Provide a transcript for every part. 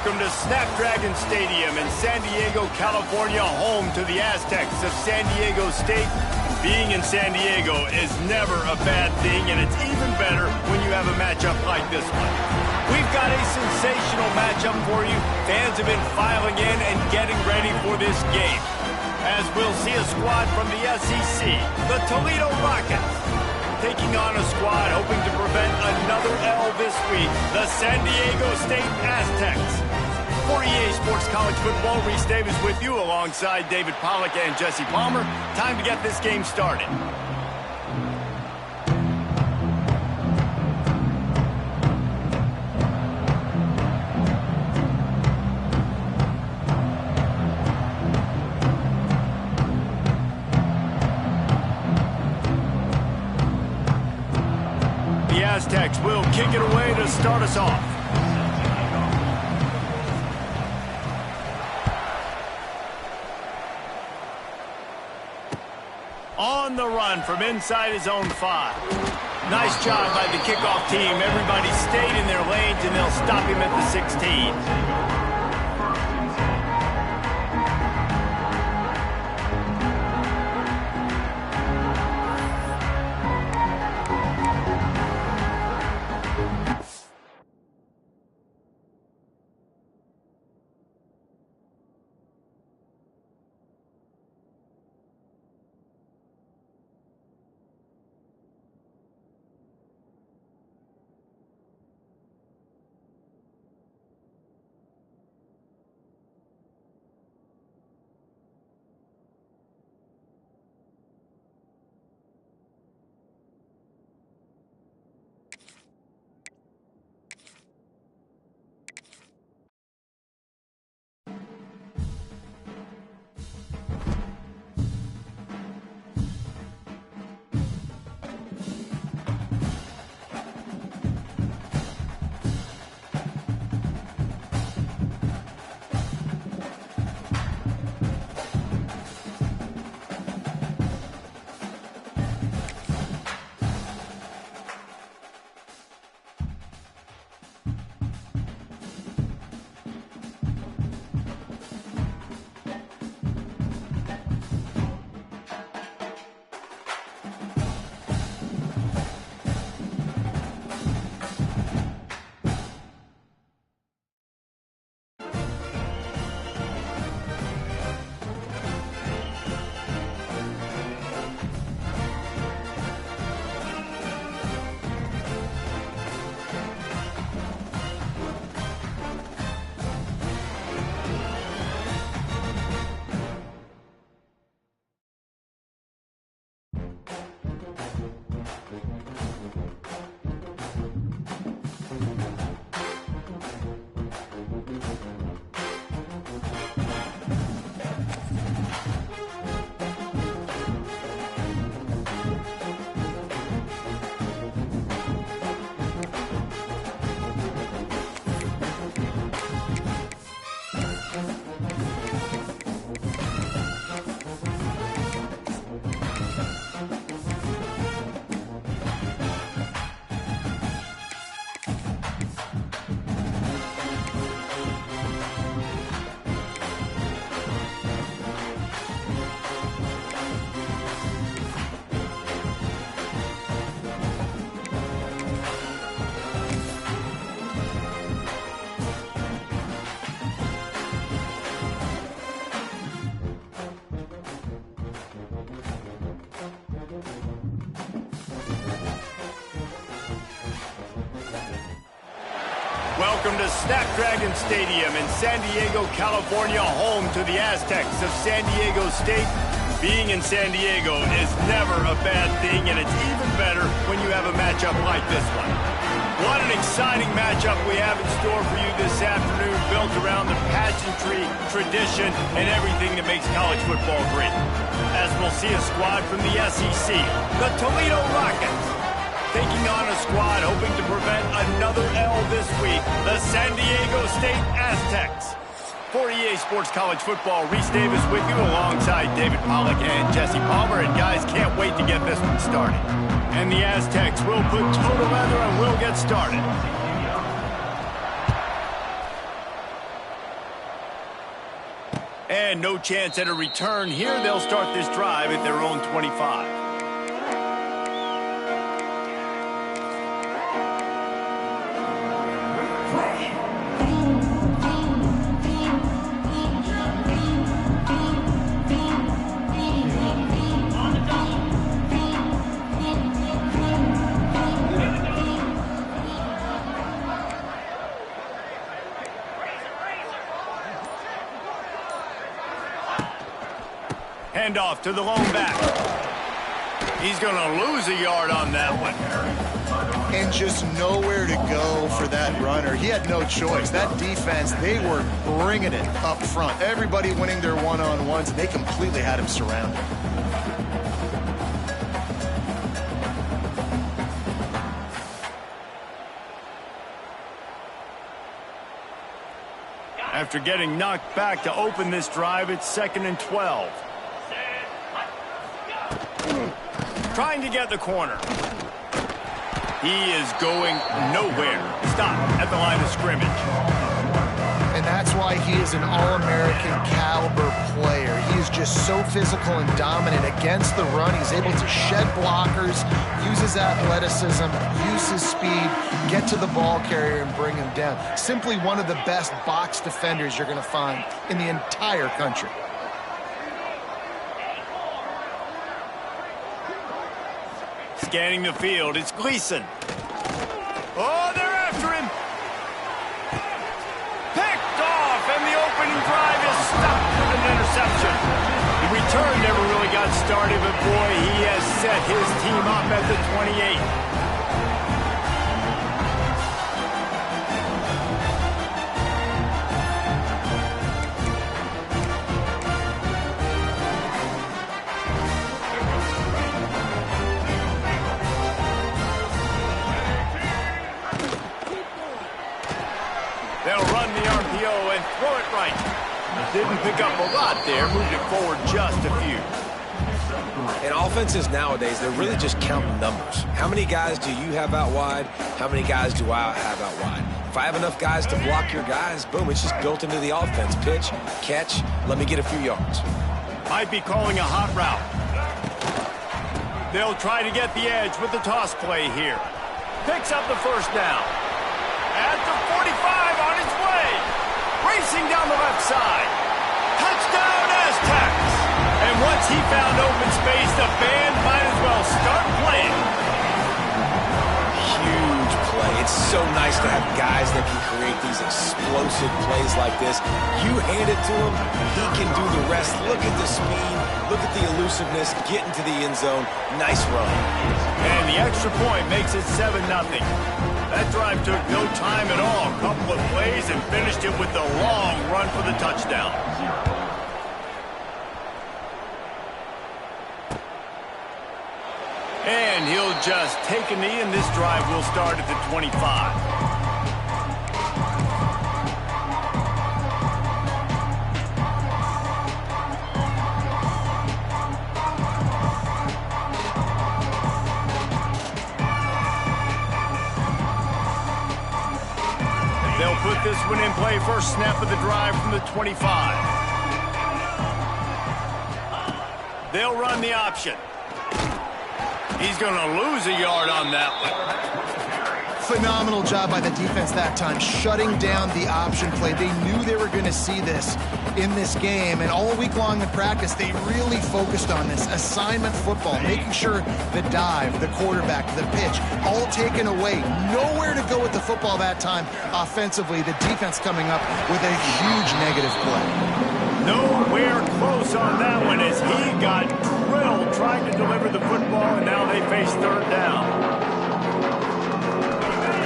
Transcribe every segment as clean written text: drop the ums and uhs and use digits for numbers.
Welcome to Snapdragon Stadium in San Diego, California, home to the Aztecs of San Diego State. Being in San Diego is never a bad thing, and it's even better when you have a matchup like this one. We've got a sensational matchup for you. Fans have been filing in and getting ready for this game, as we'll see a squad from the SEC, the Toledo Rockets, taking on a squad hoping to prevent another L this week, the San Diego State Aztecs. For EA Sports College Football, Reese Davis with you alongside David Pollack and Jesse Palmer. Time to get this game started. The Aztecs will kick it away to start us off. On the run from inside his own 5. Nice job by the kickoff team. Everybody stayed in their lanes, and they'll stop him at the 16. Welcome to Snapdragon Stadium in San Diego, California, home to the Aztecs of San Diego State. Being in San Diego is never a bad thing, and it's even better when you have a matchup like this one. What an exciting matchup we have in store for you this afternoon, built around the pageantry, tradition, and everything that makes college football great. As we'll see a squad from the SEC, the Toledo Rockets, taking on a squad hoping to prevent another L this week, the San Diego State Aztecs. For EA Sports College Football, Reese Davis with you alongside David Pollack and Jesse Palmer. And guys, can't wait to get this one started. And the Aztecs will put total leather and we'll get started. And no chance at a return here. They'll start this drive at their own 25. Handoff to the lone back. He's going to lose a yard on that one. And just nowhere to go for that runner. He had no choice. That defense, they were bringing it up front. Everybody winning their one-on-ones, and they completely had him surrounded. After getting knocked back to open this drive, it's 2nd and 12. Trying to get the corner. He is going nowhere. Stop at the line of scrimmage. And that's why he is an All-American caliber player. He is just so physical and dominant against the run. He's able to shed blockers, use his athleticism, use his speed, get to the ball carrier and bring him down. Simply one of the best box defenders you're going to find in the entire country. Scanning the field, it's Gleason. Oh, they're after him. Picked off, and the opening drive is stopped with an interception. The return never really got started, but boy, he has set his team up at the 28. They'll run the RPO and throw it right. Didn't pick up a lot there, moved it forward just a few. And offenses nowadays, they're really just counting numbers. How many guys do you have out wide? How many guys do I have out wide? If I have enough guys to block your guys, boom, it's just built into the offense. Pitch, catch, let me get a few yards. Might be calling a hot route. They'll try to get the edge with the toss play here. Picks up the first down. At the 45 on its way. Racing down the left side. Touchdown Aztecs. And once he found open space, the band might as well start playing. Huge play. It's so nice to have guys that can create these explosive plays like this. You hand it to him, he can do the rest. Look at the speed. Look at the elusiveness. Get into the end zone. Nice run. And the extra point makes it 7-0. That drive took no time at all. A couple of plays and finished it with the long run for the touchdown. And he'll just take a knee, and this drive will start at the 25. They'll put this one in play. First snap of the drive from the 25. They'll run the option. He's going to lose a yard on that one. Phenomenal job by the defense that time, shutting down the option play. They knew they were going to see this in this game, and all week long in practice, they really focused on this assignment football, making sure the dive, the quarterback, the pitch, all taken away. Nowhere to go with the football that time offensively. The defense coming up with a huge negative play. Nowhere close on that one as he got drilled trying to deliver the football, and now they face third down.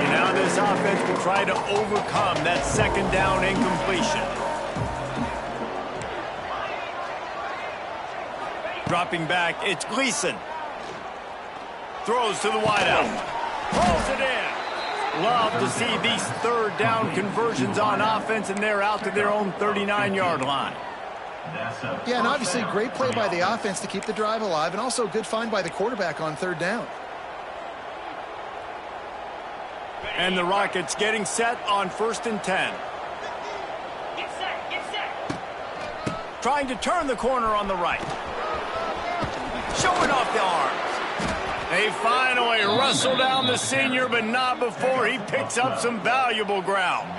And now this offense will try to overcome that second down incompletion. Dropping back, it's Gleason. Throws to the wideout. Pulls it in. Love to see these third down conversions on offense, and they're out to their own 39-yard line. Yeah, and obviously great play by the offense to keep the drive alive, and also a good find by the quarterback on third down. And the Rockets getting set on 1st and 10. trying to turn the corner on the right. Showing off the arms. They finally wrestle down the senior, but not before he picks up some valuable ground.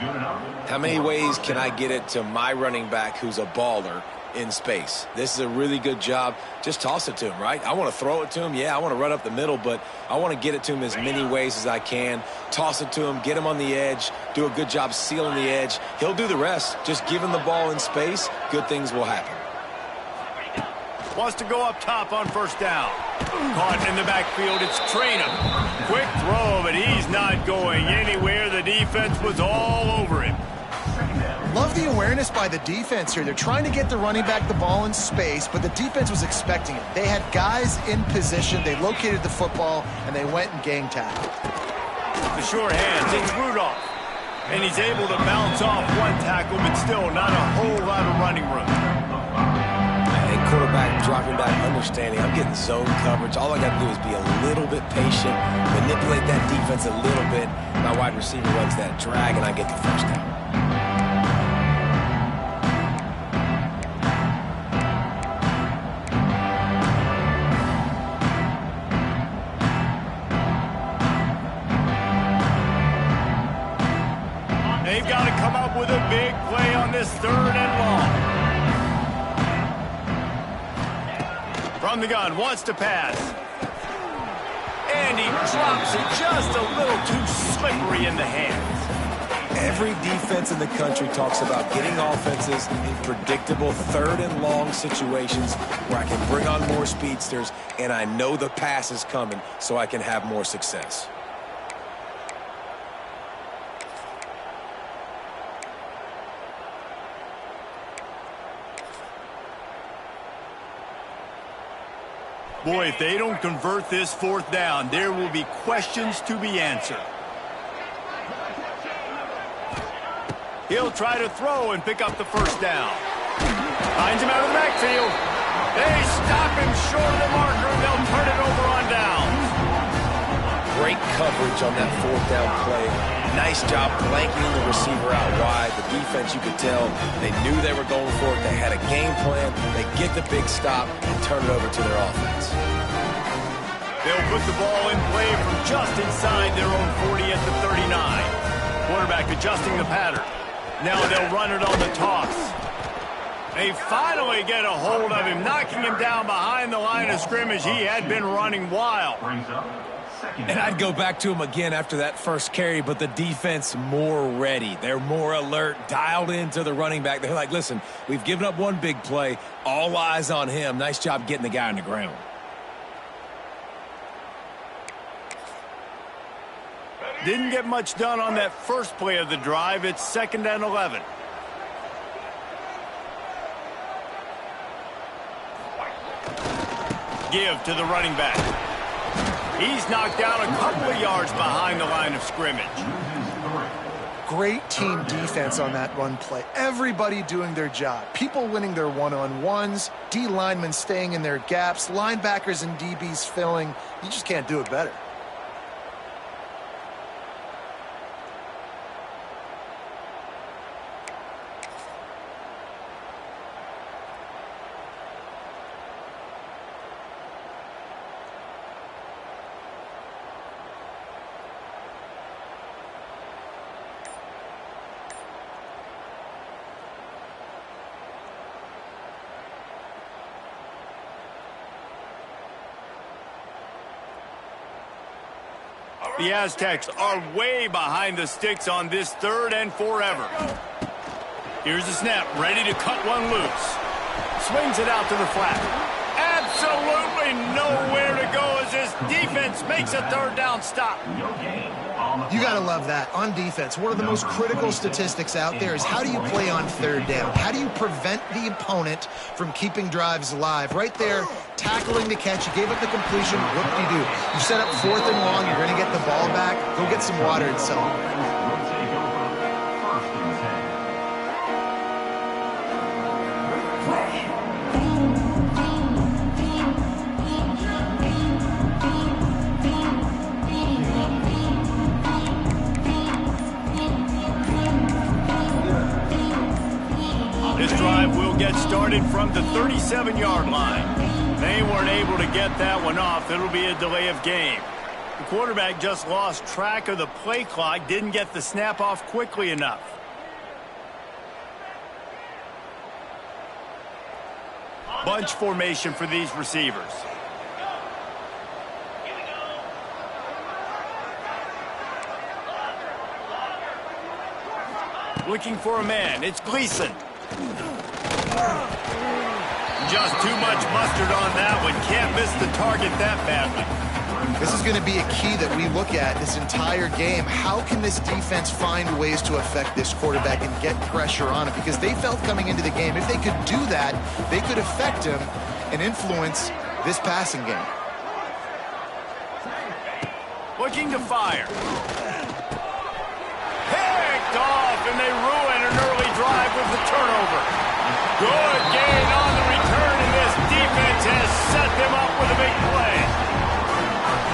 How many ways can I get it to my running back who's a baller in space? This is a really good job. Just toss it to him, right? I want to throw it to him. Yeah, I want to run up the middle, but I want to get it to him as many ways as I can. Toss it to him, get him on the edge, do a good job sealing the edge. He'll do the rest. Just give him the ball in space. Good things will happen. Wants to go up top on first down. Caught in the backfield, it's Ncaa. Quick throw, but he's not going anywhere. The defense was all over him. Love the awareness by the defense here. They're trying to get the running back the ball in space, but the defense was expecting it. They had guys in position. They located the football, and they went and gang tackled. The sure hands, it's Rudolph. And he's able to bounce off one tackle, but still not a whole lot of running room. Quarterback dropping back, understanding I'm getting zone coverage. All I got to do is be a little bit patient, manipulate that defense a little bit. My wide receiver runs that drag, and I get the first down. They've got to come up with a big play on this 3rd and long. From the gun, wants to pass. And he drops it just a little too slippery in the hands. Every defense in the country talks about getting offenses in predictable 3rd and long situations where I can bring on more speedsters and I know the pass is coming so I can have more success. Boy, if they don't convert this 4th down, there will be questions to be answered. He'll try to throw and pick up the first down. Finds him out of the backfield. They stop him short of the marker, and they'll turn it over on downs. Great coverage on that 4th down play. Nice job blanking the receiver out wide. The defense, you could tell, they knew they were going for it. They had a game plan. They get the big stop and turn it over to their offense. They'll put the ball in play from just inside their own 40 at the 39. Quarterback adjusting the pattern. Now they'll run it on the toss. They finally get a hold of him, knocking him down behind the line of scrimmage. He had been running wild. And I'd go back to him again after that first carry, but the defense more ready. They're more alert, dialed into the running back. They're like, listen, we've given up one big play. All eyes on him. Nice job getting the guy on the ground. Didn't get much done on that first play of the drive. It's 2nd and 11. Give to the running back. He's knocked down a couple of yards behind the line of scrimmage. Great team defense on that run play. Everybody doing their job. People winning their one-on-ones, D linemen staying in their gaps, linebackers and DBs filling. You just can't do it better. The Aztecs are way behind the sticks on this 3rd and forever. Here's the snap, ready to cut one loose. Swings it out to the flat. Absolutely nowhere to go as this defense makes a 3rd down stop. You got to love that. On defense, one of the most critical statistics out there is how do you play on 3rd down? How do you prevent the opponent from keeping drives alive? Right there, tackling the catch. You gave up the completion. What do you do? You set up 4th and long. You're going to get the ball back. Go get some water and celebrate. started from the 37-yard line. They weren't able to get that one off. It'll be a delay of game. The quarterback just lost track of the play clock, didn't get the snap off quickly enough. Bunch formation for these receivers. Looking for a man. It's Gleason. Just too much mustard on that one. Can't miss the target that badly. This is going to be a key that we look at this entire game. How can this defense find ways to affect this quarterback and get pressure on him? Because they felt coming into the game, if they could do that, they could affect him and influence this passing game. Looking to fire. Picked off, and they ruin an early drive with the turnover. Good gain on the return, and this defense has set them up with a big play.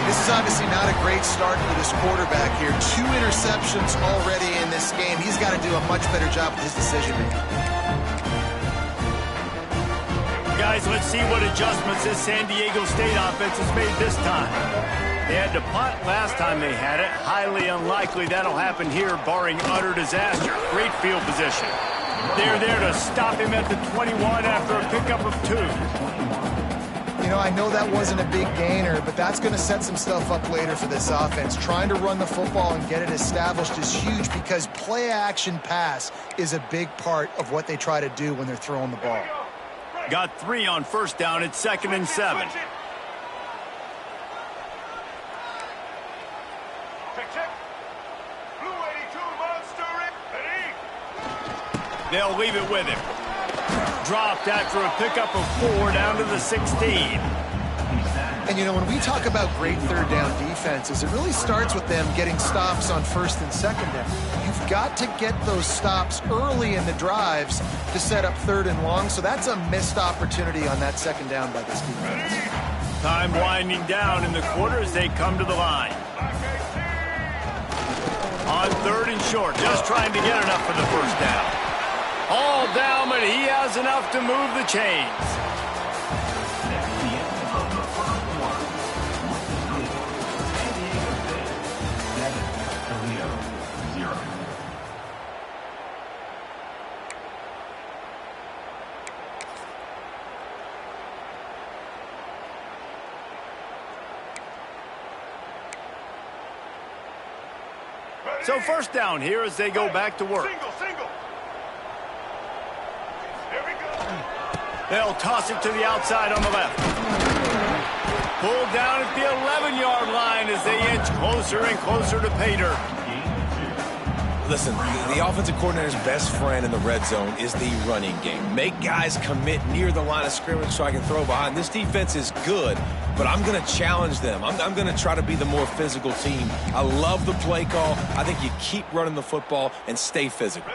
This is obviously not a great start for this quarterback here. 2 interceptions already in this game. He's got to do a much better job with his decision-making. Guys, let's see what adjustments this San Diego State offense has made this time. They had to punt last time they had it. Highly unlikely that'll happen here, barring utter disaster. Great field position. They're there to stop him at the 21 after a pickup of 2. You know, I know that wasn't a big gainer, but that's going to set some stuff up later for this offense. Trying to run the football and get it established is huge because play-action pass is a big part of what they try to do when they're throwing the ball. Got 3 on first down. It's 2nd and 7. They'll leave it with him. Dropped after a pickup of 4 down to the 16. And, you know, when we talk about great third down defenses, it really starts with them getting stops on first and second down. You've got to get those stops early in the drives to set up 3rd and long, so that's a missed opportunity on that second down by this defense. Time winding down in the quarter as they come to the line. On 3rd and short, just trying to get enough for the first down. All down, but he has enough to move the chains. So first down here as they go back to work. Single. Here we go. They'll toss it to the outside on the left. Pulled down at the 11-yard line as they inch closer and closer to pay dirt. Listen, the offensive coordinator's best friend in the red zone is the running game. Make guys commit near the line of scrimmage so I can throw behind. This defense is good, but I'm going to challenge them. I'm going to try to be the more physical team. I love the play call. I think you keep running the football and stay physical.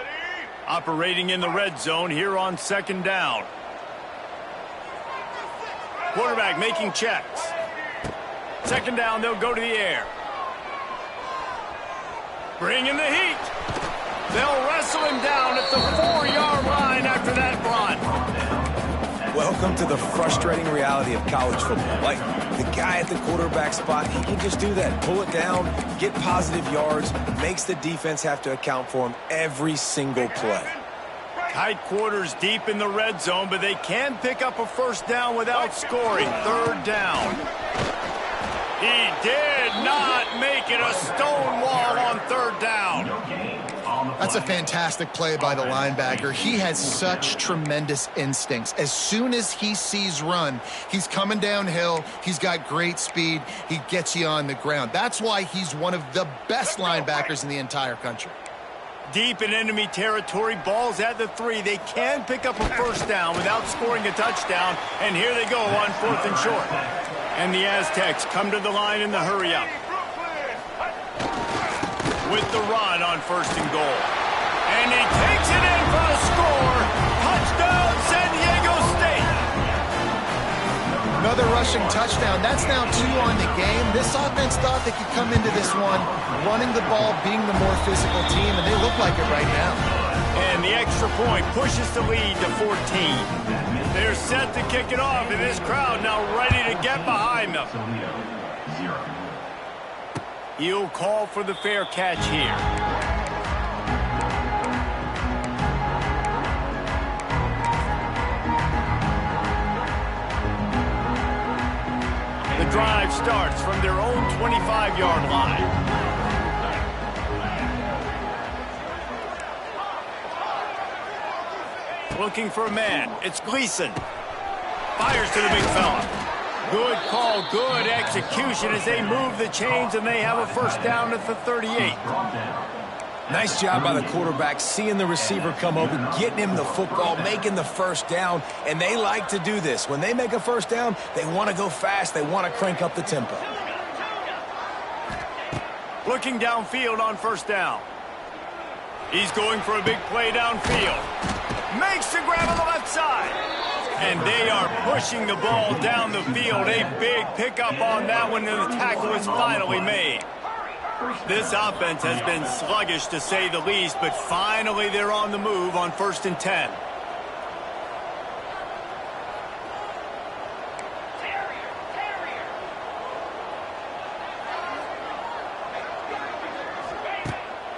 Operating in the red zone here on 2nd down. Quarterback making checks. 2nd down, they'll go to the air. Bringing the heat. They'll wrestle him down at the 4-yard line after that run. Welcome to the frustrating reality of college football. Like, the guy at the quarterback spot, he can just do that. Pull it down, get positive yards, makes the defense have to account for him every single play. Tight quarters deep in the red zone, but they can pick up a first down without scoring. 3rd down. He did not make it a stone wall on 3rd down. That's a fantastic play by the linebacker. He has such tremendous instincts. As soon as he sees run, he's coming downhill. He's got great speed. He gets you on the ground. That's why he's one of the best linebackers in the entire country. Deep in enemy territory, balls at the 3. They can pick up a first down without scoring a touchdown, and here they go on 4th and short. And the Aztecs come to the line in the hurry-up. With the run on 1st and goal. And he takes it in for the score. Touchdown, San Diego State. Another rushing touchdown. That's now 2 on the game. This offense thought they could come into this one running the ball, being the more physical team, and they look like it right now. And the extra point pushes the lead to 14. They're set to kick it off, and this crowd now ready to get behind them. He'll call for the fair catch here. The drive starts from their own 25-yard line. Looking for a man. It's Gleason. Fires to the big fella. Good call, good execution as they move the chains, and they have a first down at the 38. Nice job by the quarterback, seeing the receiver come open, getting him the football, making the first down, and they like to do this. When they make a first down, they want to go fast. They want to crank up the tempo. Looking downfield on first down. He's going for a big play downfield. Makes the grab on the left side. And they are pushing the ball down the field. A big pickup on that one, and the tackle is finally made. This offense has been sluggish, to say the least, but finally they're on the move on 1st and 10.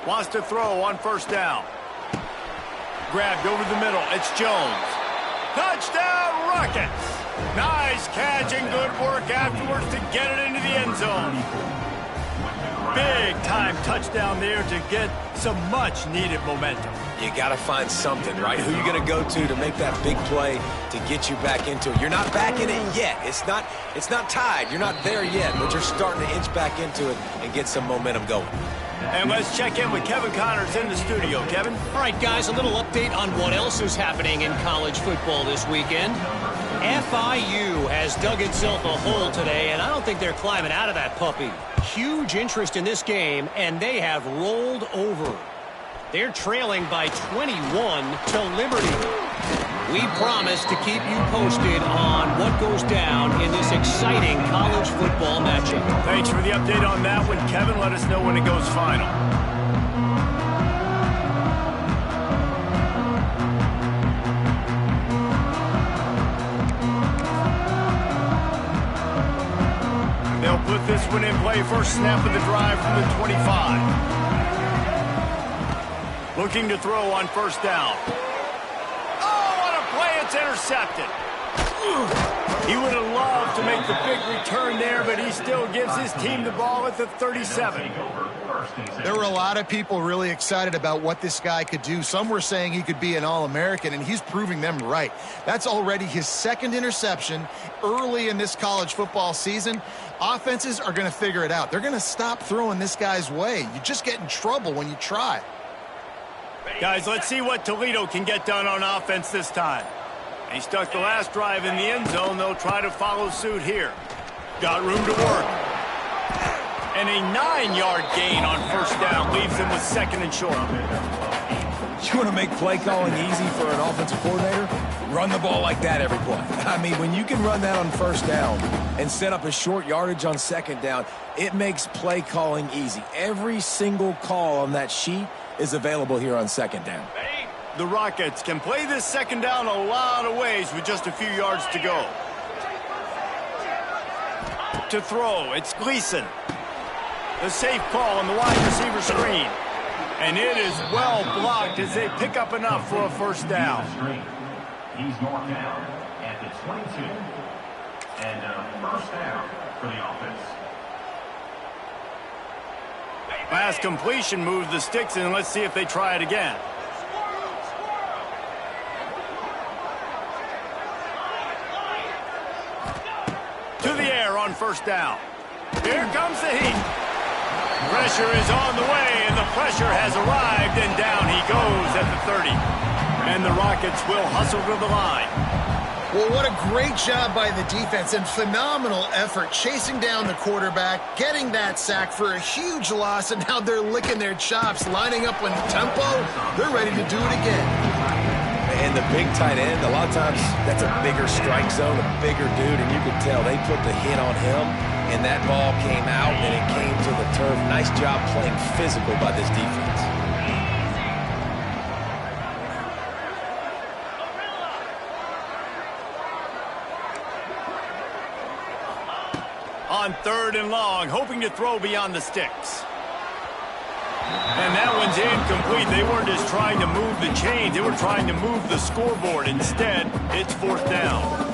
Wants to throw on first down. Grabbed over the middle. It's Jones. Touchdown, Rockets! Nice catch and good work afterwards to get it into the end zone. Big-time touchdown there to get some much-needed momentum. You got to find something, right? Who you going to go to make that big play to get you back into it? You're not back in it yet. It's not tied. You're not there yet, but you're starting to inch back into it and get some momentum going. And let's check in with Kevin Connors in the studio. Kevin? All right, guys, a little update on what else is happening in college football this weekend. FIU has dug itself a hole today, and I don't think they're climbing out of that puppy. Huge interest in this game, and they have rolled over. They're trailing by 21 to Liberty. We promise to keep you posted on what goes down in this exciting college football matchup. Thanks for the update on that one, Kevin. Let us know when it goes final. They'll put this one in play. First snap of the drive from the 25. Looking to throw on first down. It's intercepted. He would have loved to make the big return there, but he still gives his team the ball at the 37. There were a lot of people really excited about what this guy could do. Some were saying he could be an All-American, and he's proving them right. That's already his second interception early in this college football season. Offenses are going to figure it out. They're going to stop throwing this guy's way. You just get in trouble when you try. Guys, let's see what Toledo can get done on offense this time. He stuck the last drive in the end zone. They'll try to follow suit here. Got room to work. And a 9-yard gain on first down leaves them with 2nd and short. You want to make play calling easy for an offensive coordinator? Run the ball like that every play. I mean, when you can run that on first down and set up a short yardage on 2nd down, it makes play calling easy. Every single call on that sheet is available here on 2nd down. The Rockets can play this 2nd down a lot of ways with just a few yards to go. To throw, it's Gleason. The safe call on the wide receiver screen. And it is well blocked as they pick up enough for a first down. He's north down at the 22. And first down for the offense. Pass completion moved the sticks in. Let's see if they try it again. To the air on first down. Here comes the heat. Pressure is on the way, and the pressure has arrived, and down he goes at the 30. And the Rockets will hustle to the line. Well, what a great job by the defense and phenomenal effort chasing down the quarterback, getting that sack for a huge loss, and now they're licking their chops, lining up in tempo. They're ready to do it again. And the big tight end, a lot of times that's a bigger strike zone, a bigger dude, and you can tell they put the hit on him, and that ball came out, and it came to the turf. Nice job playing physical by this defense. on 3rd and long, hoping to throw beyond the sticks. And that one's incomplete. They weren't just trying to move the chains. They were trying to move the scoreboard. Instead, it's 4th down.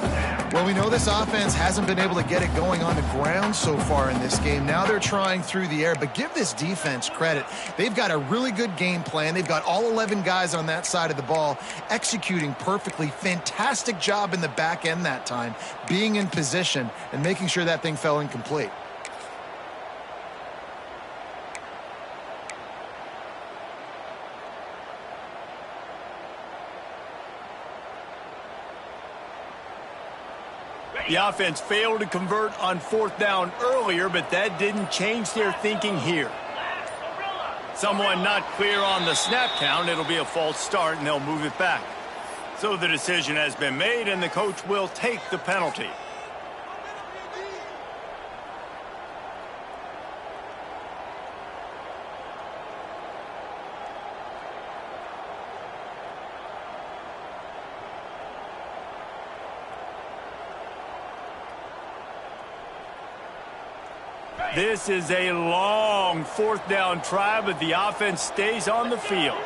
Well, we know this offense hasn't been able to get it going on the ground so far in this game. Now they're trying through the air, but give this defense credit. They've got a really good game plan. They've got all 11 guys on that side of the ball executing perfectly. Fantastic job in the back end that time, being in position and making sure that thing fell incomplete. The offense failed to convert on 4th down earlier, but that didn't change their thinking here. Someone not clear on the snap count. It'll be a false start, and they'll move it back. So the decision has been made, and the coach will take the penalty. This is a long 4th down try, but the offense stays on the field.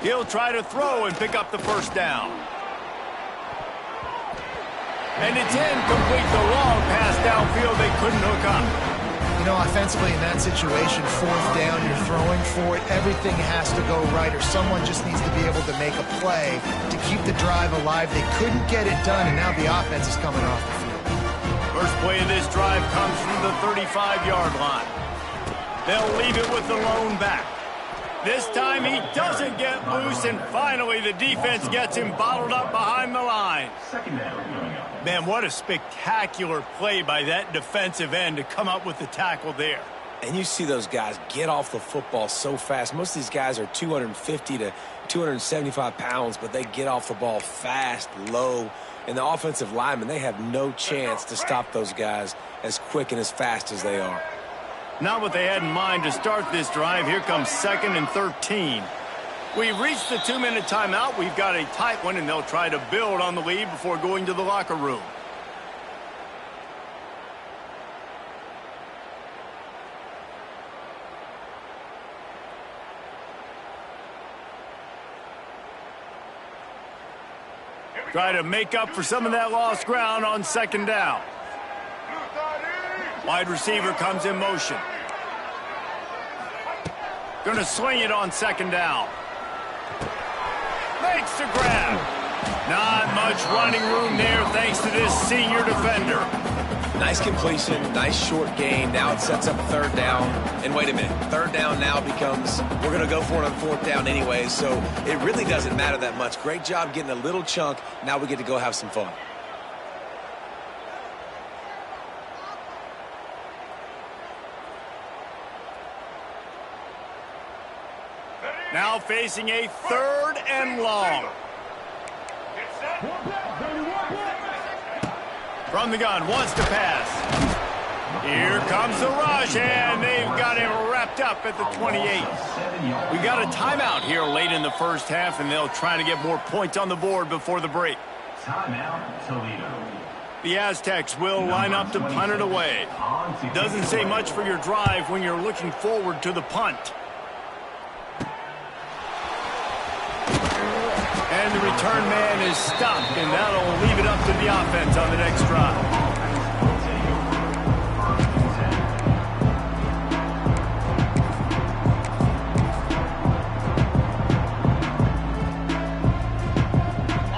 He'll try to throw and pick up the 1st down. And it's incomplete. The long pass downfield, they couldn't hook up. You know, offensively in that situation, 4th down, you're throwing for it. Everything has to go right, or someone just needs to be able to make a play to keep the drive alive. They couldn't get it done, and now the offense is coming off the field. First play of this drive comes from the 35-yard line. They'll leave it with the lone back. This time he doesn't get loose, and finally the defense gets him bottled up behind the line. Man, what a spectacular play by that defensive end to come up with the tackle there. And you see those guys get off the football so fast. Most of these guys are 250 to 275 pounds, but they get off the ball fast, low. And the offensive linemen, they have no chance to stop those guys as quick and as fast as they are. Not what they had in mind to start this drive. Here comes 2nd and 13. We've reached the 2-minute timeout. We've got a tight one, and they'll try to build on the lead before going to the locker room. Try to make up for some of that lost ground on 2nd down. Wide receiver comes in motion. Going to swing it on 2nd down. Makes the grab. Not much running room there thanks to this senior defender. Nice completion, nice short gain. Now it sets up 3rd down. And wait a minute, 3rd down now becomes, we're going to go for it on 4th down anyway, so it really doesn't matter that much. Great job getting a little chunk. Now we get to go have some fun. Now facing a 3rd and long. From the gun, wants to pass. Here comes the rush, and they've got him wrapped up at the 28. We got a timeout here late in the first half, and they'll try to get more points on the board before the break. Timeout, Toledo. The Aztecs will line up to punt it away. Doesn't say much for your drive when you're looking forward to the punt. And the return man is stopped, and that'll leave it up to the offense on the next drive.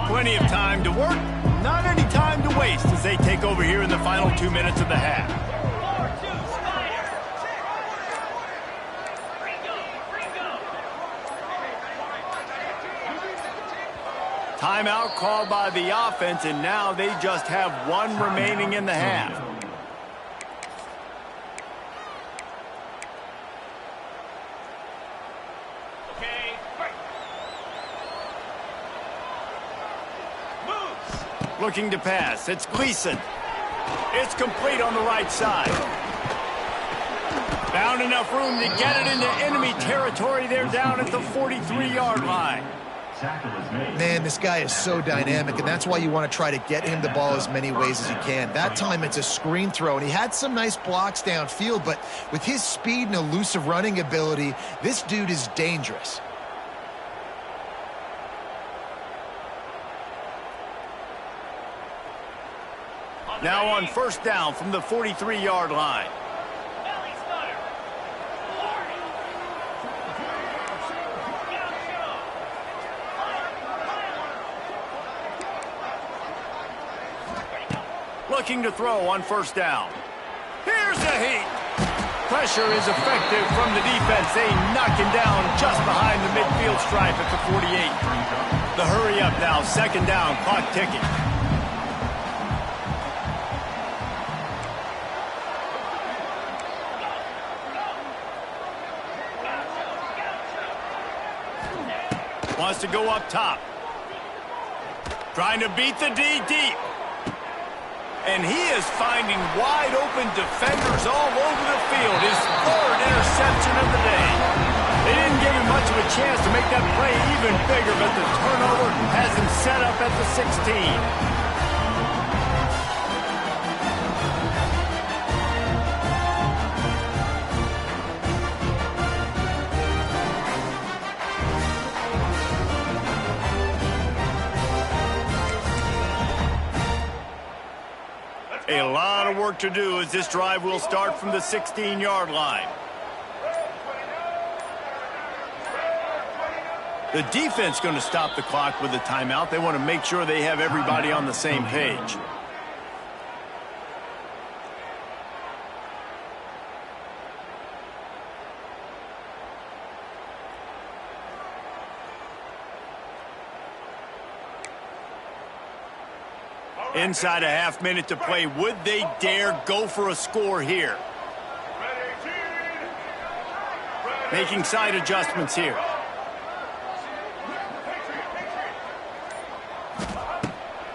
Plenty of time to work, not any time to waste as they take over here in the final 2 minutes of the half. Timeout called by the offense, and now they just have one remaining in the half. Okay. Moves. Looking to pass. It's Gleason. It's complete on the right side. Found enough room to get it into enemy territory. They're down at the 43-yard line. Man, this guy is so dynamic, and that's why you want to try to get him the ball as many ways as you can. That time it's a screen throw, and he had some nice blocks downfield, but with his speed and elusive running ability, this dude is dangerous. Now on first down from the 43-yard line. Looking to throw on first down. Here's the heat. Pressure is effective from the defense. They knock him down just behind the midfield stripe at the 48. The hurry up now. Second down. Clock ticking. Wants to go up top. Trying to beat the D deep. And he is finding wide-open defenders all over the field. His third interception of the day. They didn't give him much of a chance to make that play even bigger, but the turnover has him set up at the 16. A lot of work to do as this drive will start from the 16-yard line. The defense going to stop the clock with a timeout. They want to make sure they have everybody on the same page. Inside a half minute to play. Would they dare go for a score here? Making side adjustments here.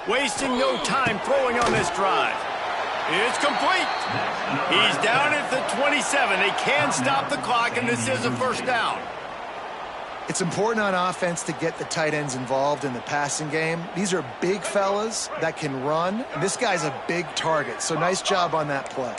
Wasting no time throwing on this drive. It's complete. He's down at the 27. They can stop the clock, and this is a first down. It's important on offense to get the tight ends involved in the passing game. These are big fellas that can run. And this guy's a big target, so nice job on that play.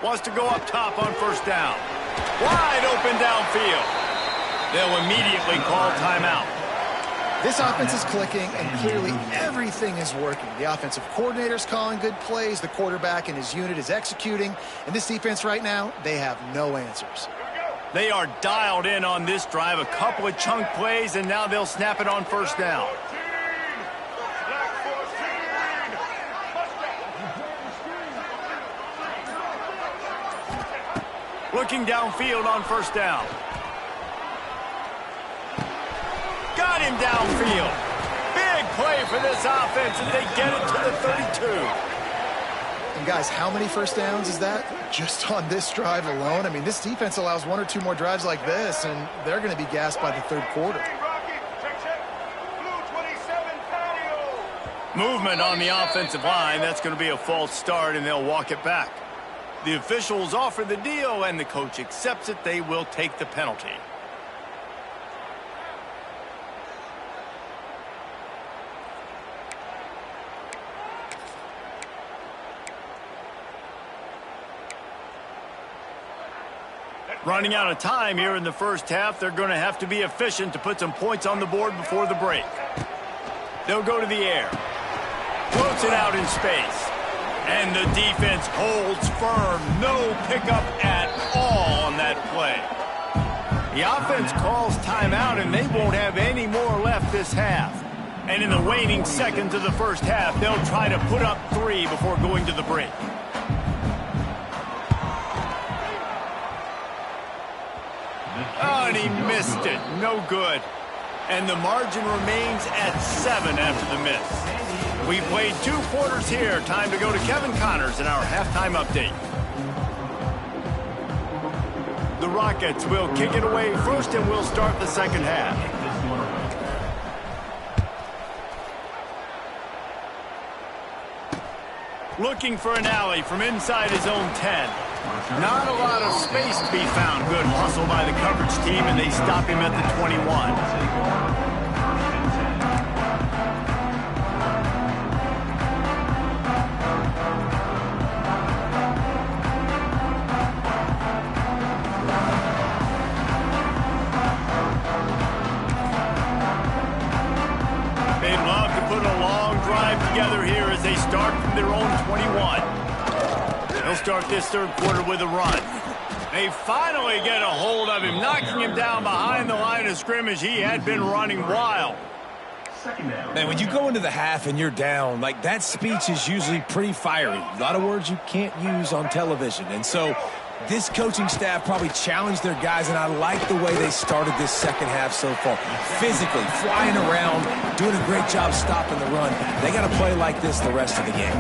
Wants to go up top on first down. Wide open downfield. They'll immediately call timeout. This offense is clicking, and clearly everything is working. The offensive coordinator's calling good plays. The quarterback and his unit is executing. And this defense right now, they have no answers. They are dialed in on this drive. A couple of chunk plays, and now they'll snap it on first down. Looking downfield on first down. Got him downfield. Big play for this offense as they get it to the 32. And guys, how many first downs is that? Just on this drive alone? I mean, this defense allows one or two more drives like this, and they're going to be gassed by the third quarter. Movement on the offensive line. That's going to be a false start, and they'll walk it back. The officials offer the deal, and the coach accepts it. They will take the penalty. Running out of time here in the first half. They're going to have to be efficient to put some points on the board before the break. They'll go to the air. Floats it out in space. And the defense holds firm. No pickup at all on that play. The offense calls timeout, and they won't have any more left this half. And in the waning seconds of the first half, they'll try to put up 3 before going to the break. Oh, and he missed it. No good. And the margin remains at 7 after the miss. We played 2 quarters here. Time to go to Kevin Connors in our halftime update. The Rockets will kick it away first, and we'll start the second half. Looking for an alley from inside his own 10. Not a lot of space to be found. Good hustle by the coverage team, and they stop him at the 21. They'd love to put a long drive together here as they start from their own 21. They'll start this third quarter with a run. They finally get a hold of him, knocking him down behind the line of scrimmage. He had been running wild. Man, when you go into the half and you're down, like, that speech is usually pretty fiery. A lot of words you can't use on television. And so this coaching staff probably challenged their guys, and I like the way they started this second half so far. Physically, flying around, doing a great job stopping the run. They got to play like this the rest of the game.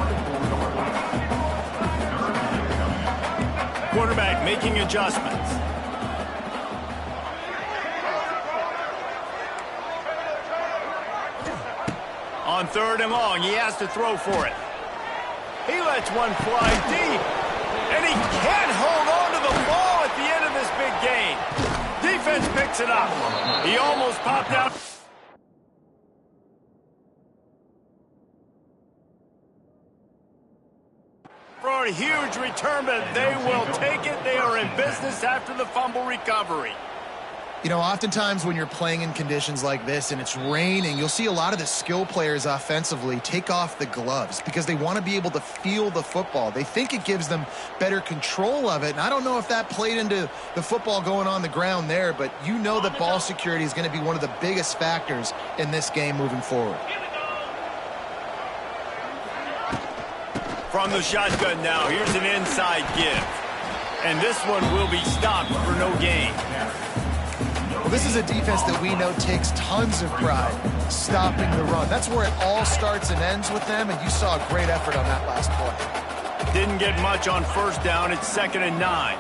Quarterback making adjustments. On 3rd and long, he has to throw for it. He lets one fly deep, and he can't hold on to the ball at the end of this big game. Defense picks it up. He almost popped out. For a huge return, but they will take it. They are in business after the fumble recovery. You know, oftentimes when you're playing in conditions like this and it's raining, you'll see a lot of the skill players offensively take off the gloves because they want to be able to feel the football. They think it gives them better control of it, and I don't know if that played into the football going on the ground there, but you know that ball security is going to be one of the biggest factors in this game moving forward. From the shotgun now, here's an inside give. And this one will be stopped for no gain. Well, this is a defense that we know takes tons of pride stopping the run. That's where it all starts and ends with them, and you saw a great effort on that last play. Didn't get much on 1st down. It's 2nd and 9.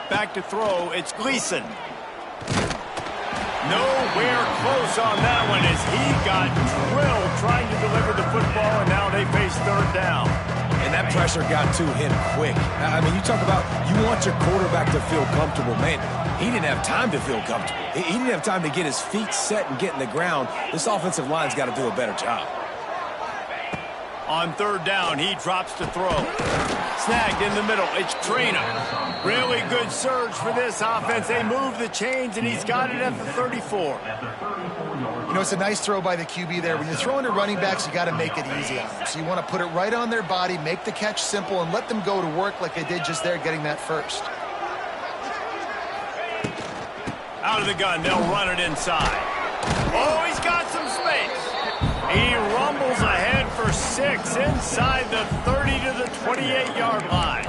Back to throw, it's Gleason. Nowhere close on that one as he got drilled trying to deliver the football, and now they face 3rd down. And that pressure got to him quick. I mean, you talk about you want your quarterback to feel comfortable. Man, he didn't have time to feel comfortable. He didn't have time to get his feet set and get in the ground. This offensive line's got to do a better job. On 3rd down, he drops to throw. Snagged in the middle. It's Traina. Really good surge for this offense. They move the chains, and he's got it at the 34. You know, it's a nice throw by the QB there. When you're throwing to running backs, you got to make it easy on them. So you want to put it right on their body, make the catch simple, and let them go to work like they did just there, getting that first. Out of the gun, they'll run it inside. Oh, he's got some space. He rumbles ahead for 6 inside the 30 to the 28-yard line.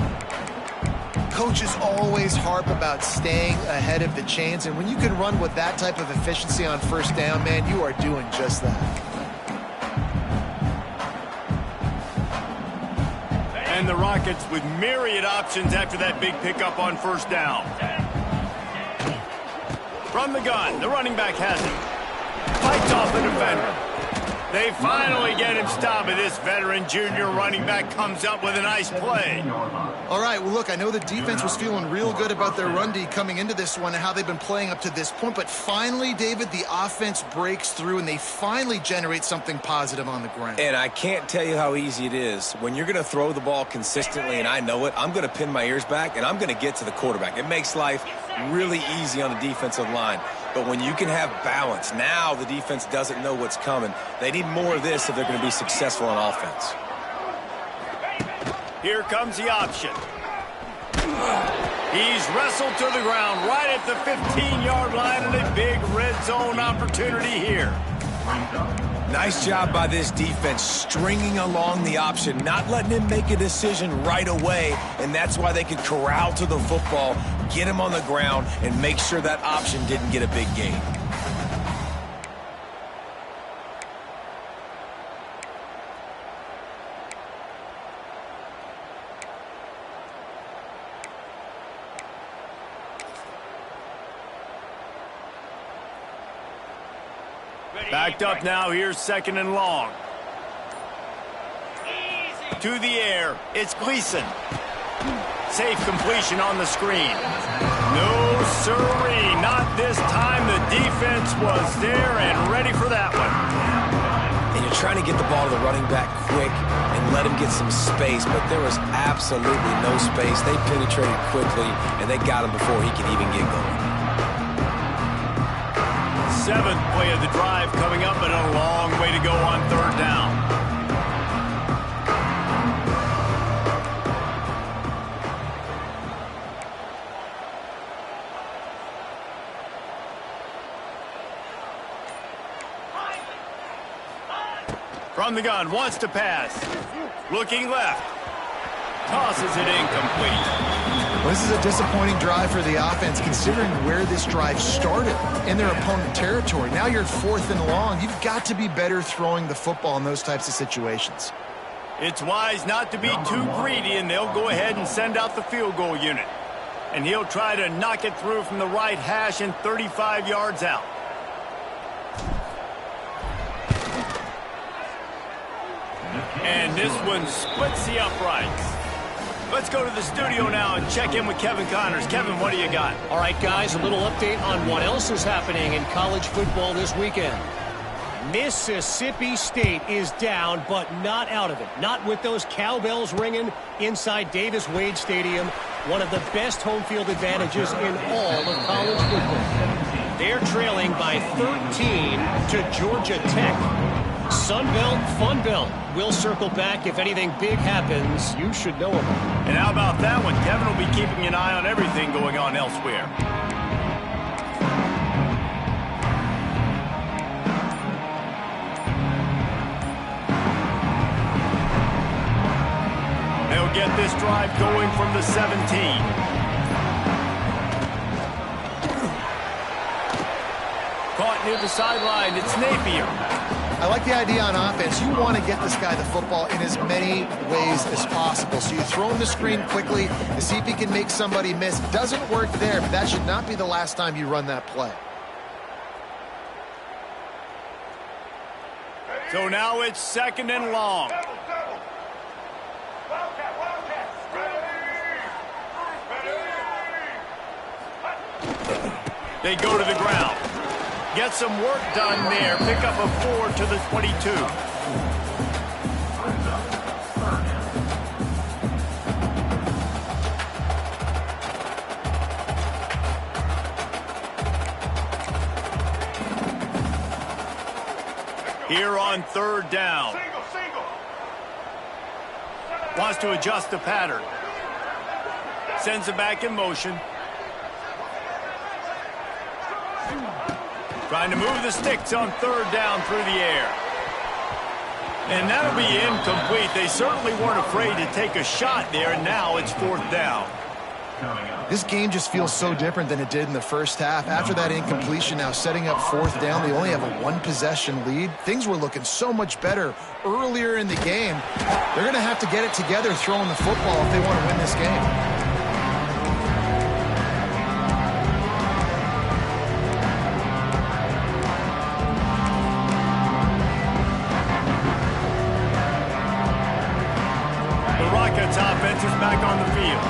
Coaches always harp about staying ahead of the chains, and when you can run with that type of efficiency on 1st down, man, you are doing just that. And the Rockets with myriad options after that big pickup on 1st down. From the gun, the running back has it. Fights off the defender. They finally get him stopped, and this veteran junior running back comes up with a nice play. All right, well, look, I know the defense was feeling real good about their run D coming into this one and how they've been playing up to this point, but finally, David, the offense breaks through, and they finally generate something positive on the ground. And I can't tell you how easy it is. When you're going to throw the ball consistently, and I know it, I'm going to pin my ears back, and I'm going to get to the quarterback. It makes life really easy on the defensive line. But when you can have balance, now the defense doesn't know what's coming. They need more of this if they're going to be successful on offense. Here comes the option. He's wrestled to the ground right at the 15-yard line, and a big red zone opportunity here. Nice job by this defense, stringing along the option, not letting him make a decision right away, and that's why they could corral to the football, get him on the ground, and make sure that option didn't get a big gain. Backed up now, here's 2nd and long. To the air, it's Gleason. Safe completion on the screen. No sirree, not this time. The defense was there and ready for that one. And you're trying to get the ball to the running back quick and let him get some space, but there was absolutely no space. They penetrated quickly, and they got him before he could even get going. 7th play of the drive coming up, and a long way to go on 3rd down. From the gun, wants to pass. Looking left. Tosses it incomplete. Well, this is a disappointing drive for the offense, considering where this drive started in their opponent territory. Now you're 4th and long. You've got to be better throwing the football in those types of situations. It's wise not to be too greedy, and they'll go ahead and send out the field goal unit. And he'll try to knock it through from the right hash and 35 yards out. And this one splits the uprights. Let's go to the studio now and check in with Kevin Connors. Kevin, what do you got? All right, guys, a little update on what else is happening in college football this weekend. Mississippi State is down, but not out of it. Not with those cowbells ringing inside Davis-Wade Stadium, one of the best home field advantages in all of college football. They're trailing by 13 to Georgia Tech. Sunbelt, Funbelt. We'll circle back if anything big happens. You should know about it. And how about that one? Kevin will be keeping an eye on everything going on elsewhere. They'll get this drive going from the 17. Caught near the sideline. It's Napier. I like the idea on offense. You want to get this guy the football in as many ways as possible. So you throw him the screen quickly to see if he can make somebody miss. Doesn't work there, but that should not be the last time you run that play. So now it's 2nd and long. They go to the ground. Get some work done there. Pick up a 4 to the 22. Here on 3rd down. Wants to adjust the pattern. Sends it back in motion. Trying to move the sticks on 3rd down through the air. And that'll be incomplete. They certainly weren't afraid to take a shot there, and now it's 4th down. This game just feels so different than it did in the first half. After that incompletion, now setting up 4th down, they only have a 1-possession lead. Things were looking so much better earlier in the game. They're going to have to get it together throwing the football if they want to win this game. Offense is back on the field.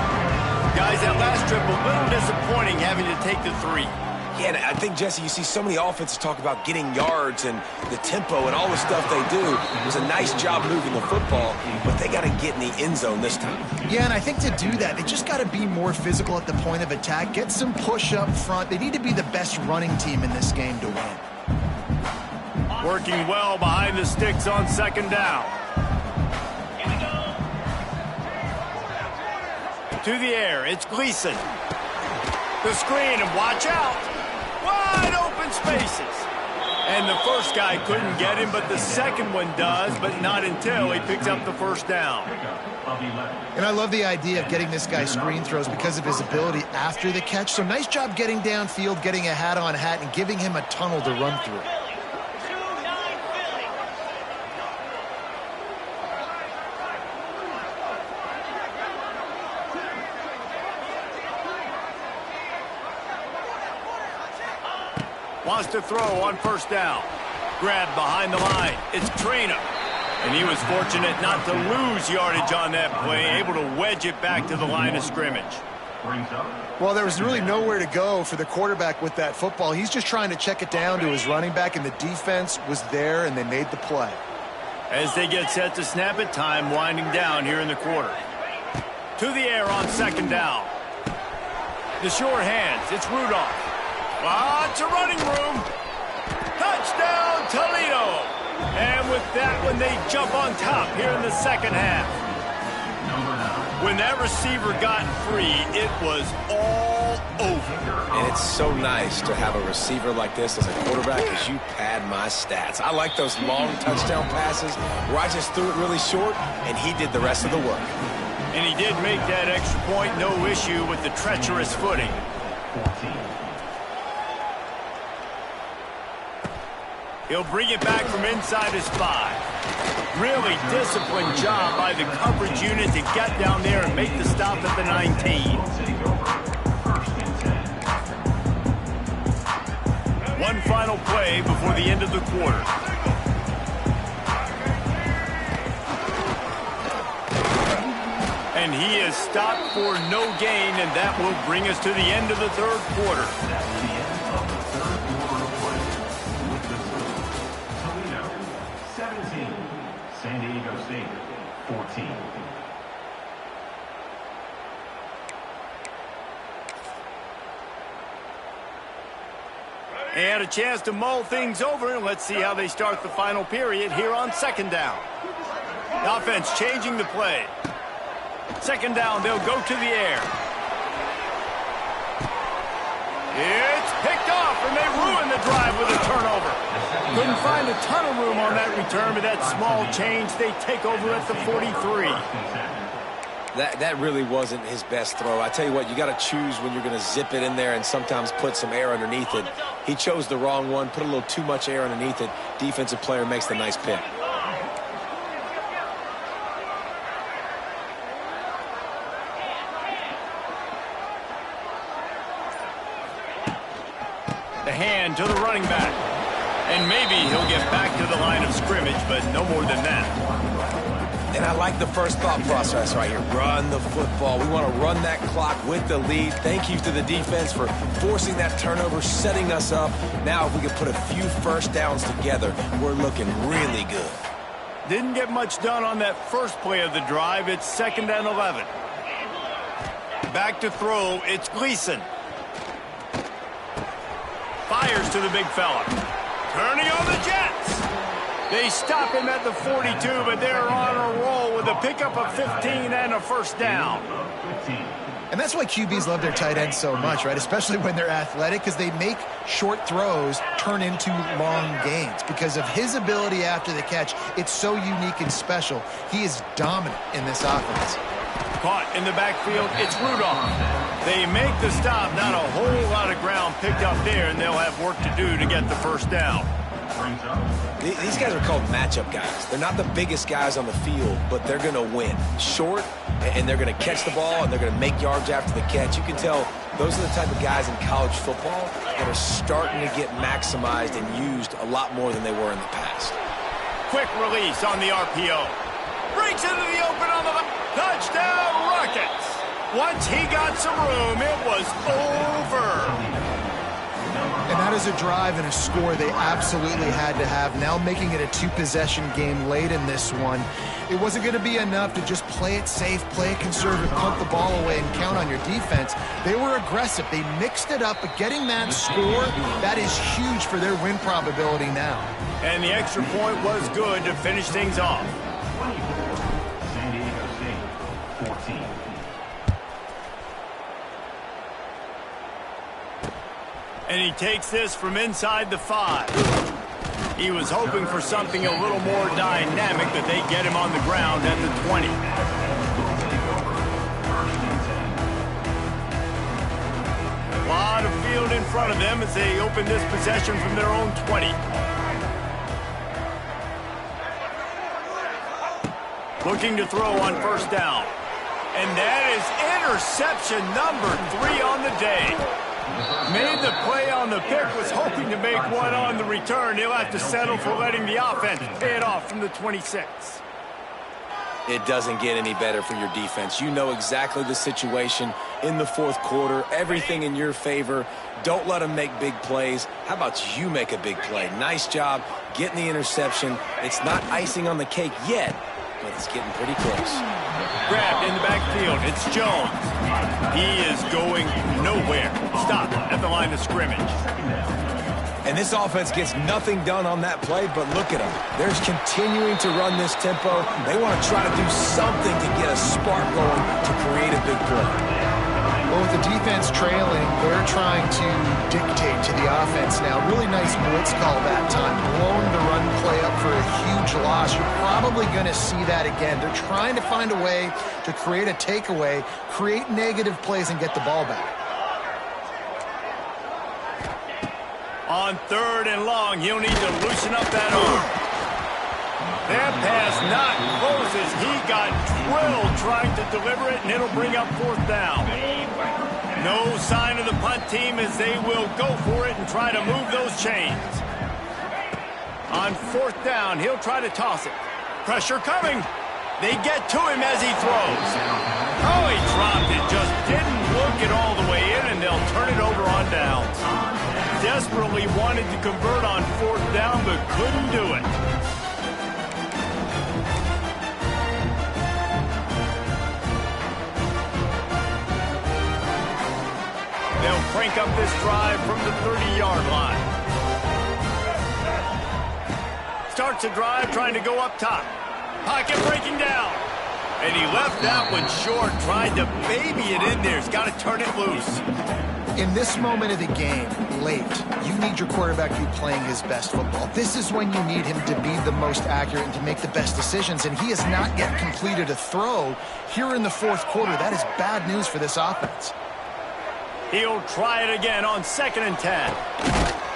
Guys, that last trip, a little disappointing having to take the 3. Yeah, and I think, Jesse, you see so many offenses talk about getting yards and the tempo and all the stuff they do. It was a nice job moving the football, but they got to get in the end zone this time. Yeah, and I think to do that, they just got to be more physical at the point of attack, get some push up front. They need to be the best running team in this game to win. Working well behind the sticks on 2nd down. To the air, it's Gleason. The screen, and watch out. Wide open spaces. And the first guy couldn't get him, but the second one does, but not until he picks up the first down. And I love the idea of getting this guy screen throws because of his ability after the catch. So nice job getting downfield, getting a hat-on-hat, and giving him a tunnel to run through. Wants to throw on first down. Grab behind the line. It's Ncaa. And he was fortunate not to lose yardage on that play, able to wedge it back to the line of scrimmage. Well, there was really nowhere to go for the quarterback with that football. He's just trying to check it down to his running back, and the defense was there, and they made the play. As they get set to snap it, time winding down here in the quarter. To the air on second down. The short hands. It's Rudolph. Lots of running room. Touchdown, Toledo. And with that one, they jump on top here in the second half. When that receiver got free, it was all over. And it's so nice to have a receiver like this as a quarterback as you pad my stats. I like those long touchdown passes where I just threw it really short, and he did the rest of the work. And he did make that extra point, no issue with the treacherous footing. He'll bring it back from inside his 5. Really disciplined job by the coverage unit to get down there and make the stop at the 19. One final play before the end of the quarter. And he is stopped for no gain, and that will bring us to the end of the third quarter. San Diego State, 14. They had a chance to mull things over, and let's see how they start the final period here on second down. The offense changing the play. Second down, they'll go to the air. It's picked off, and they ruin the drive with a turnover. Couldn't find a ton of room on that return, but that small change, they take over at the 43. That really wasn't his best throw. I tell you what, you got to choose when you're going to zip it in there and sometimes put some air underneath it. He chose the wrong one, put a little too much air underneath it. Defensive player makes the nice pick. The hand to the running back. And maybe he'll get back to the line of scrimmage, but no more than that. And I like the first thought process right here. Run the football. We want to run that clock with the lead. Thank you to the defense for forcing that turnover, setting us up. Now if we can put a few first downs together, we're looking really good. Didn't get much done on that first play of the drive. It's 2nd and 11. Back to throw. It's Gleason. Fires to the big fella. Turning on the Jets. They stop him at the 42, but they're on a roll with a pickup of 15 and a first down. And that's why QBs love their tight ends so much, right? Especially when they're athletic, because they make short throws turn into long gains. Because of his ability after the catch, it's so unique and special. He is dominant in this offense. Caught in the backfield, it's Rudolph. They make the stop, not a whole lot of ground picked up there, and they'll have work to do to get the first down. These guys are called matchup guys. They're not the biggest guys on the field, but they're going to win. Short, and they're going to catch the ball, and they're going to make yards after the catch. You can tell those are the type of guys in college football that are starting to get maximized and used a lot more than they were in the past. Quick release on the RPO. Breaks into the open on the left. Touchdown, Rockets. Once he got some room, it was over. And that is a drive and a score they absolutely had to have. Now making it a two-possession game late in this one. It wasn't going to be enough to just play it safe, play it conservative, punt the ball away, and count on your defense. They were aggressive. They mixed it up, but getting that score, that is huge for their win probability now. And the extra point was good to finish things off. San Diego State, 14. And he takes this from inside the 5. He was hoping for something a little more dynamic, but they get him on the ground at the 20. A lot of field in front of them as they open this possession from their own 20. Looking to throw on first down. And that is interception number 3 on the day. Made the play on the pick, was hoping to make one on the return. He'll have to settle for letting the offense pay it off from the 26. It doesn't get any better for your defense. You know exactly the situation in the fourth quarter. Everything in your favor. Don't let them make big plays. How about you make a big play? Nice job getting the interception. It's not icing on the cake yet, but it's getting pretty close. Grabbed in the backfield. It's Jones. He is going nowhere. Stop at the line of scrimmage. And this offense gets nothing done on that play, but look at them. They're continuing to run this tempo. They want to try to do something to get a spark going to create a big play. Well, with the defense trailing, they're trying to dictate to the offense now. Really nice blitz call that time. Blowing the run play up for a huge loss. You're probably going to see that again. They're trying to find a way to create a takeaway, create negative plays, and get the ball back. On 3rd and long, he'll need to loosen up that arm. That pass not closes. He got drilled trying to deliver it, and it'll bring up 4th down. No sign of the punt team as they will go for it and try to move those chains. On 4th down, he'll try to toss it. Pressure coming. They get to him as he throws. Oh, he dropped it. Just didn't look it all the way in, and they'll turn it over on downs. Desperately wanted to convert on 4th down, but couldn't do it. They'll crank up this drive from the 30-yard line. Starts a drive trying to go up top. Pocket breaking down. And he left that one short, tried to baby it in there. He's got to turn it loose. In this moment of the game, late, you need your quarterback to be playing his best football. This is when you need him to be the most accurate and to make the best decisions, and he has not yet completed a throw here in the fourth quarter. That is bad news for this offense. He'll try it again on 2nd and 10.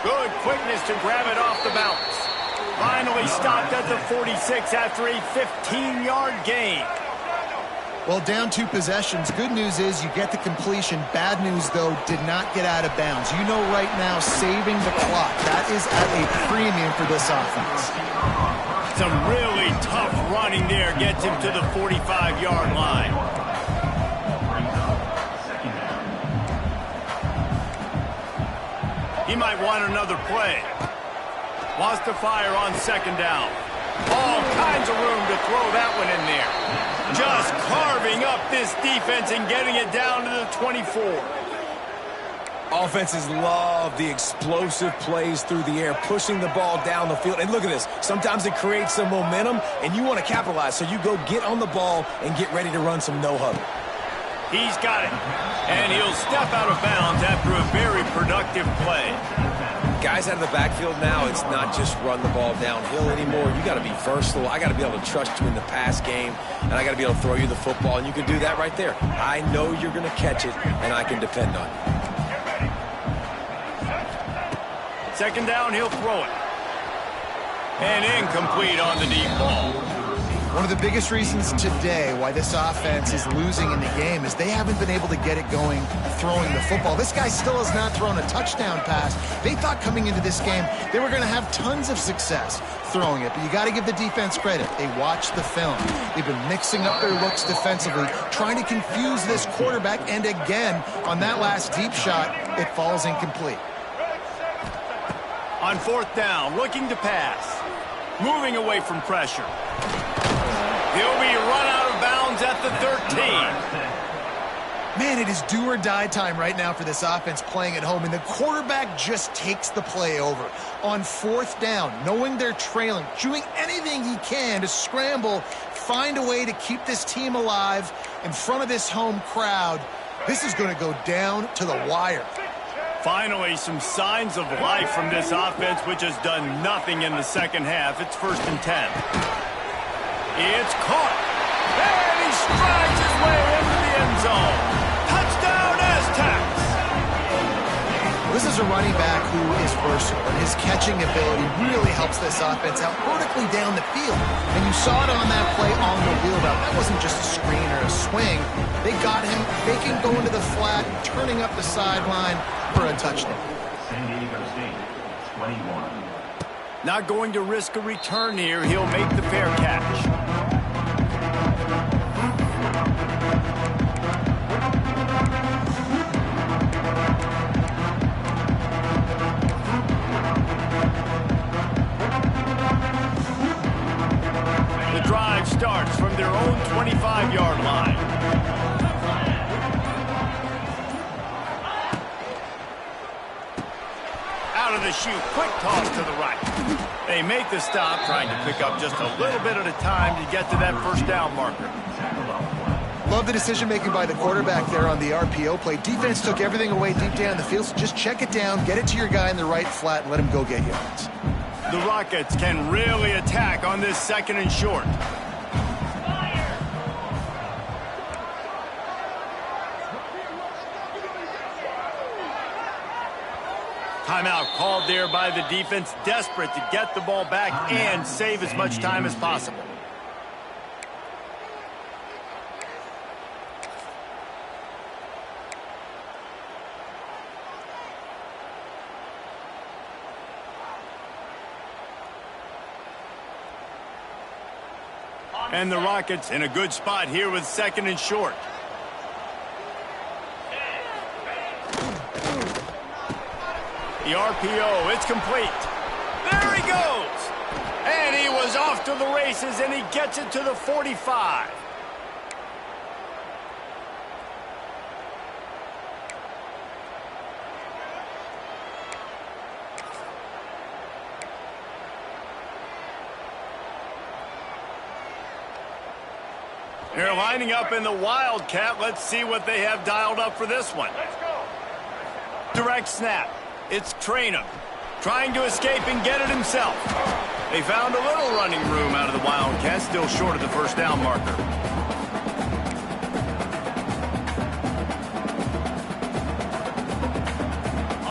Good quickness to grab it off the bounce. Finally stopped at the 46 after a 15-yard gain. Well, down 2 possessions. Good news is you get the completion. Bad news, though, did not get out of bounds. You know right now, saving the clock. That is at a premium for this offense. Some really tough running there gets him to the 45-yard line. He might want another play. Wants to fire on 2nd down. All kinds of room to throw that one in there. Just carving up this defense and getting it down to the 24. Offenses love the explosive plays through the air, pushing the ball down the field. And look at this. Sometimes it creates some momentum, and you want to capitalize. So you go get on the ball and get ready to run some no-huddle. He's got it. And he'll step out of bounds after a very productive play. Guys out of the backfield now, it's not just run the ball downhill anymore. You got to be versatile. I got to be able to trust you in the pass game, and I got to be able to throw you the football, and you can do that right there. I know you're going to catch it, and I can depend on you. 2nd down, he'll throw it. And incomplete on the deep ball. One of the biggest reasons today why this offense is losing in the game is they haven't been able to get it going throwing the football. This guy still has not thrown a touchdown pass. They thought coming into this game they were going to have tons of success throwing it, but you got to give the defense credit. They watched the film. They've been mixing up their looks defensively, trying to confuse this quarterback, and again, on that last deep shot, it falls incomplete. On 4th down, looking to pass. Moving away from pressure. He'll be run out of bounds at the 13. Man, it is do or die time right now for this offense playing at home, and the quarterback just takes the play over. On 4th down, knowing they're trailing, doing anything he can to scramble, find a way to keep this team alive in front of this home crowd. This is going to go down to the wire. Finally, some signs of life from this offense, which has done nothing in the second half. It's 1st and 10. It's caught. And he strides his way into the end zone. Touchdown, Aztecs! This is a running back who is versatile, and his catching ability really helps this offense out vertically down the field. And you saw it on that play on the wheel route. That wasn't just a screen or a swing. They got him faking going to the flat, turning up the sideline for a touchdown. San Diego State, 21. Not going to risk a return here. He'll make the fair catch. The drive starts from their own 25-yard line. Out of the chute, quick toss to the right. They make the stop, trying to pick up just a little bit at a time to get to that 1st down marker. Love the decision-making by the quarterback there on the RPO play. Defense took everything away deep down the field, so just check it down, get it to your guy in the right flat, and let him go get yards. The Rockets can really attack on this 2nd and short. Timeout called there by the defense, desperate to get the ball back and save as much time as possible. And the Rockets in a good spot here with 2nd and short. The RPO, it's complete. There he goes. And he was off to the races, and he gets it to the 45. They're lining up in the Wildcat. Let's see what they have dialed up for this one. Direct snap. It's Ncaa, trying to escape and get it himself. They found a little running room out of the Wildcat, still short of the 1st down marker.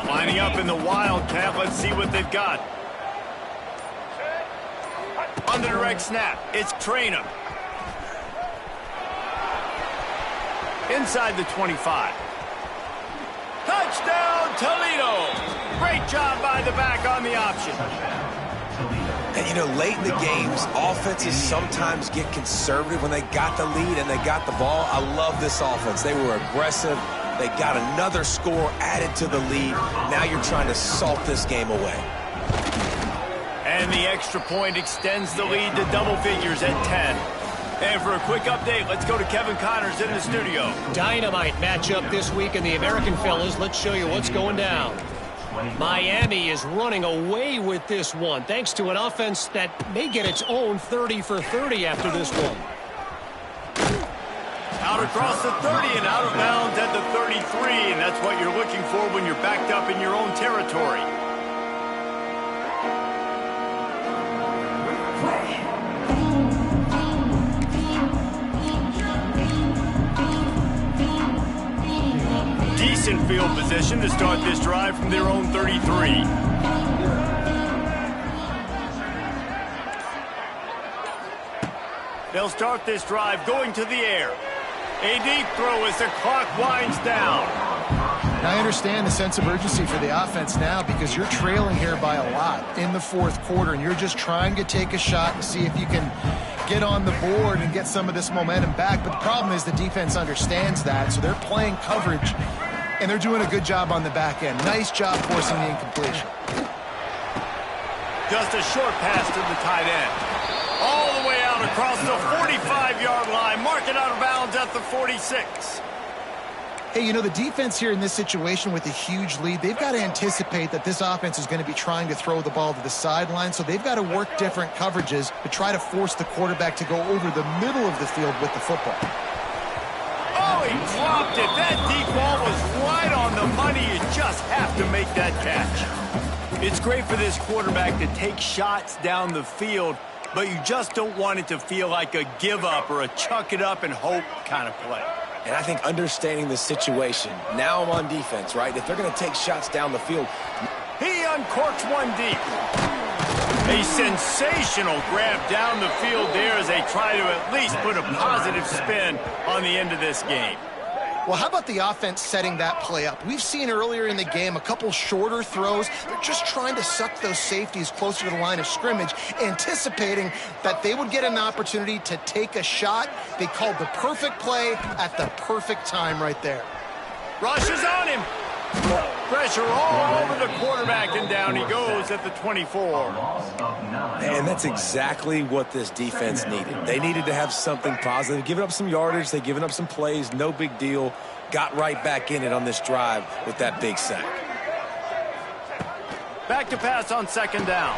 Lining up in the Wildcat, let's see what they've got. On the direct snap, it's Ncaa. Inside the 25. Touchdown, Toledo! Great job by the back on the option. And, you know, late in the games, offenses sometimes get conservative when they got the lead and they got the ball. I love this offense. They were aggressive. They got another score added to the lead. Now you're trying to salt this game away. And the extra point extends the lead to double figures at 10. And for a quick update, let's go to Kevin Connors in the studio. Dynamite matchup this week in the American, fellas. Let's show you what's going down. Miami is running away with this one, thanks to an offense that may get its own 30 for 30 after this one. Out across the 30 and out of bounds at the 33, and that's what you're looking for when you're backed up in your own territory. Decent field position to start this drive from their own 33. They'll start this drive going to the air. A deep throw as the clock winds down. Now, I understand the sense of urgency for the offense now because you're trailing here by a lot in the 4th quarter, and you're just trying to take a shot and see if you can get on the board and get some of this momentum back. But the problem is the defense understands that, so they're playing coverage, and they're doing a good job on the back end. Nice job forcing the incompletion. Just a short pass to the tight end. All the way out across the 45-yard line, marking out of bounds at the 46. Hey, you know, the defense here in this situation with a huge lead, they've got to anticipate that this offense is going to be trying to throw the ball to the sideline, so they've got to work different coverages to try to force the quarterback to go over the middle of the field with the football. Oh, Oh, he dropped it. That deep ball was right on the money. You just have to make that catch. It's great for this quarterback to take shots down the field, but you just don't want it to feel like a give up or a chuck it up and hope kind of play. And I think understanding the situation, now I'm on defense, right? If they're going to take shots down the field. He uncorks one deep. A sensational grab down the field there as they try to at least put a positive spin on the end of this game. Well, how about the offense setting that play up? We've seen earlier in the game a couple shorter throws. They're just trying to suck those safeties closer to the line of scrimmage, anticipating that they would get an opportunity to take a shot. They called the perfect play at the perfect time right there. Rush is on him. Pressure all over the quarterback, and down he goes at the 24. And that's exactly what this defense needed. They needed to have something positive. Giving up some yardage, they've given up some plays, no big deal. Got right back in it on this drive with that big sack. Back to pass on second down.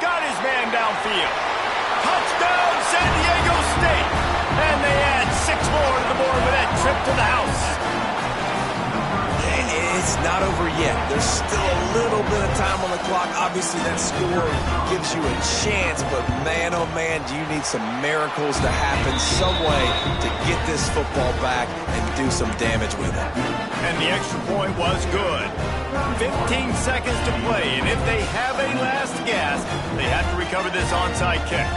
Got his man downfield. Touchdown, San Diego State. And they add 6 more to the board with that trip to the house. It's not over yet. There's still a little bit of time on the clock. Obviously, that score gives you a chance, but man, oh man, do you need some miracles to happen some way to get this football back and do some damage with it. And the extra point was good. 15 seconds to play, and if they have a last gasp, they have to recover this onside kick.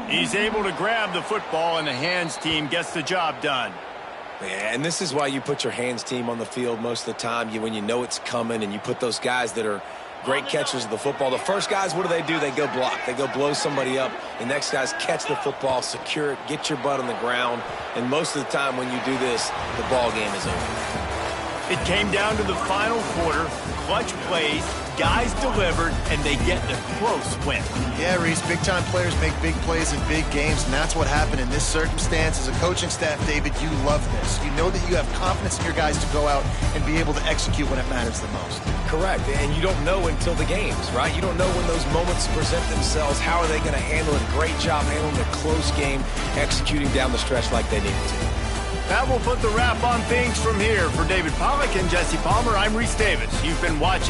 He's able to grab the football, and the hands team gets the job done. Yeah, and this is why you put your hands team on the field most of the time. When you know it's coming, and you put those guys that are great catchers of the football. The first guys, what do? They go block. They go blow somebody up. The next guys catch the football, secure it, get your butt on the ground. And most of the time when you do this, the ball game is over. It came down to the final quarter. Clutch plays, guys delivered, and they get a close win. Yeah, Reese, big-time players make big plays in big games, and that's what happened in this circumstance. As a coaching staff, David, you love this. You know that you have confidence in your guys to go out and be able to execute when it matters the most. Correct, and you don't know until the games, right? You don't know when those moments present themselves. How are they going to handle it? Great job handling a close game, executing down the stretch like they needed to. That will put the wrap on things from here. For David Pollack and Jesse Palmer, I'm Reese Davis. You've been watching